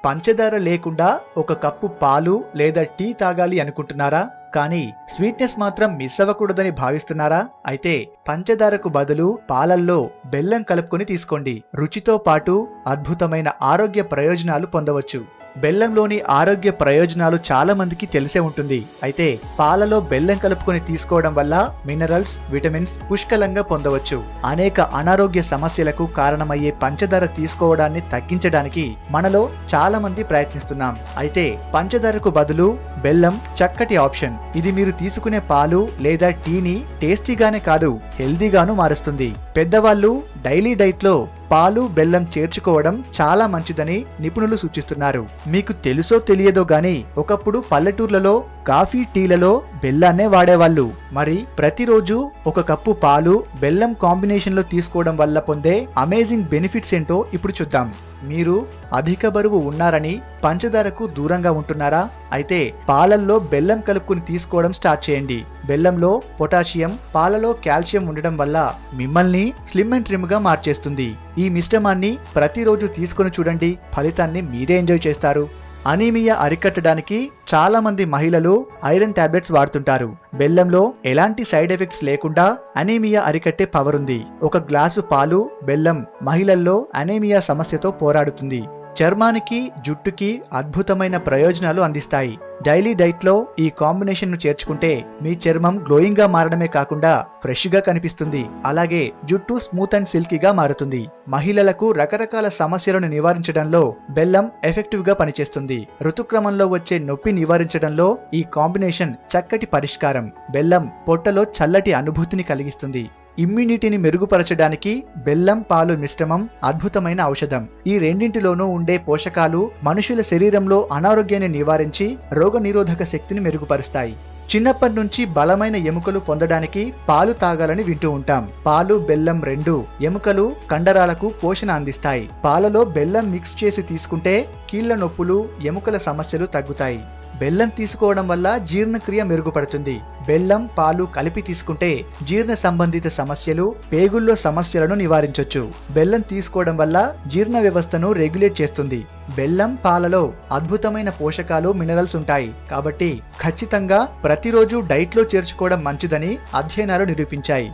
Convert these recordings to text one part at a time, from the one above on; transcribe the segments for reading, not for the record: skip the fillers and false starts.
పంచదార లేకుండా ఒక కప్పు పాలు లేదా టీ తాగాలి అనుకుంటున్నారా? కానీ స్వీట్నెస్ మాత్రం మిస్ అవ్వకూడదని భావిస్తున్నారా? అయితే పంచదారకు బదులు పాలల్లో బెల్లం కలుపుకొని తీసుకోండి. రుచితో పాటు అద్భుతమైన ఆరోగ్య ప్రయోజనాలు పొందవచ్చు. బెల్లంలోని ఆరోగ్య ప్రయోజనాలు చాలా మందికి తెలిసే ఉంటుంది. అయితే పాలలో బెల్లం కలుపుకొని తీసుకోవడం వల్ల మినరల్స్, విటమిన్స్ పుష్కలంగా పొందవచ్చు. అనేక అనారోగ్య సమస్యలకు కారణమయ్యే పంచదార తీసుకోవడాన్ని తగ్గించడానికి మనలో చాలా మంది ప్రయత్నిస్తున్నాం. అయితే పంచదారకు బదులు బెల్లం చక్కటి ఆప్షన్. ఇది మీరు తీసుకునే పాలు లేదా టీని టేస్టీగానే కాదు, హెల్దీగాను మారుస్తుంది. పెద్దవాళ్ళు డైలీ డైట్ లో పాలు, బెల్లం చేర్చుకోవడం చాలా మంచిదని నిపుణులు సూచిస్తున్నారు. మీకు తెలుసో తెలియదో గాని ఒకప్పుడు పల్లెటూర్లలో కాఫీ, టీలలో బెల్లాన్నే వాడేవాళ్ళు. మరి ప్రతిరోజు ఒక కప్పు పాలు, బెల్లం కాంబినేషన్ లో తీసుకోవడం వల్ల పొందే అమేజింగ్ బెనిఫిట్స్ ఏంటో ఇప్పుడు చూద్దాం. మీరు అధిక బరువు ఉన్నారని పంచదారకు దూరంగా ఉంటున్నారా? అయితే పాలల్లో బెల్లం కలుపుకుని తీసుకోవడం స్టార్ట్ చేయండి. బెల్లంలో పొటాషియం, పాలలో కాల్షియం ఉండడం వల్ల మిమ్మల్ని స్లిమ్ అండ్ ట్రిమ్ గా మార్చేస్తుంది. ఈ మిశ్రమాన్ని ప్రతిరోజు తీసుకొని చూడండి, ఫలితాన్ని మీరే ఎంజాయ్ చేస్తారు. అనీమియా అరికట్టడానికి చాలా మంది మహిళలు ఐరన్ టాబ్లెట్స్ వాడుతుంటారు. బెల్లంలో ఎలాంటి సైడ్ ఎఫెక్ట్స్ లేకుండా అనీమియా అరికట్టే పవర్ ఉంది. ఒక గ్లాసు పాలు, బెల్లం మహిళల్లో అనీమియా సమస్యతో పోరాడుతుంది. చర్మానికి, జుట్టుకి అద్భుతమైన ప్రయోజనాలు అందిస్తాయి. డైలీ డైట్ లో ఈ కాంబినేషన్ ను చేర్చుకుంటే మీ చర్మం గ్లోయింగ్ గా మారడమే కాకుండా ఫ్రెష్ గా కనిపిస్తుంది. అలాగే జుట్టు స్మూత్ అండ్ సిల్కీగా మారుతుంది. మహిళలకు రకరకాల సమస్యలను నివారించడంలో బెల్లం ఎఫెక్టివ్ గా పనిచేస్తుంది. ఋతుక్రమంలో వచ్చే నొప్పి నివారించడంలో ఈ కాంబినేషన్ చక్కటి పరిష్కారం. బెల్లం పొట్టలో చల్లటి అనుభూతిని కలిగిస్తుంది. ఇమ్యూనిటీని మెరుగుపరచడానికి బెల్లం, పాలు మిశ్రమం అద్భుతమైన ఔషధం. ఈ రెండింటిలోనూ ఉండే పోషకాలు మనుషుల శరీరంలో అనారోగ్యాన్ని నివారించి రోగనిరోధక శక్తిని మెరుగుపరుస్తాయి. చిన్నప్పటి నుంచి బలమైన ఎముకలు పొందడానికి పాలు తాగాలని వింటూ ఉంటాం. పాలు, బెల్లం రెండూ ఎముకలు, కండరాలకు పోషణ అందిస్తాయి. పాలలో బెల్లం మిక్స్ చేసి తీసుకుంటే కీళ్ల నొప్పులు, ఎముకల సమస్యలు తగ్గుతాయి. బెల్లం తీసుకోవడం వల్ల జీర్ణక్రియ మెరుగుపడుతుంది. బెల్లం, పాలు కలిపి తీసుకుంటే జీర్ణ సంబంధిత సమస్యలు, పేగుల్లో సమస్యలను నివారించొచ్చు. బెల్లం తీసుకోవడం వల్ల జీర్ణ వ్యవస్థను రెగ్యులేట్ చేస్తుంది. బెల్లం, పాలలో అద్భుతమైన పోషకాలు, మినరల్స్ ఉంటాయి. కాబట్టి ఖచ్చితంగా ప్రతిరోజు డైట్ లో చేర్చుకోవడం మంచిదని అధ్యయనాలు నిరూపించాయి.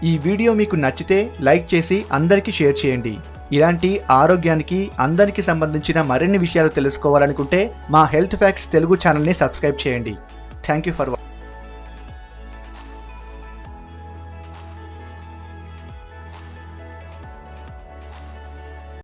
ఈ వీడియో మీకు నచ్చితే లైక్ చేసి అందరికీ షేర్ చేయండి. ఇలాంటి ఆరోగ్యానికి, అందరికి సంబంధించిన మరిన్ని విషయాలు తెలుసుకోవాలనుకుంటే మా హెల్త్ ఫ్యాక్ట్స్ తెలుగు ఛానల్ని సబ్స్క్రైబ్ చేయండి. Thank you for watching.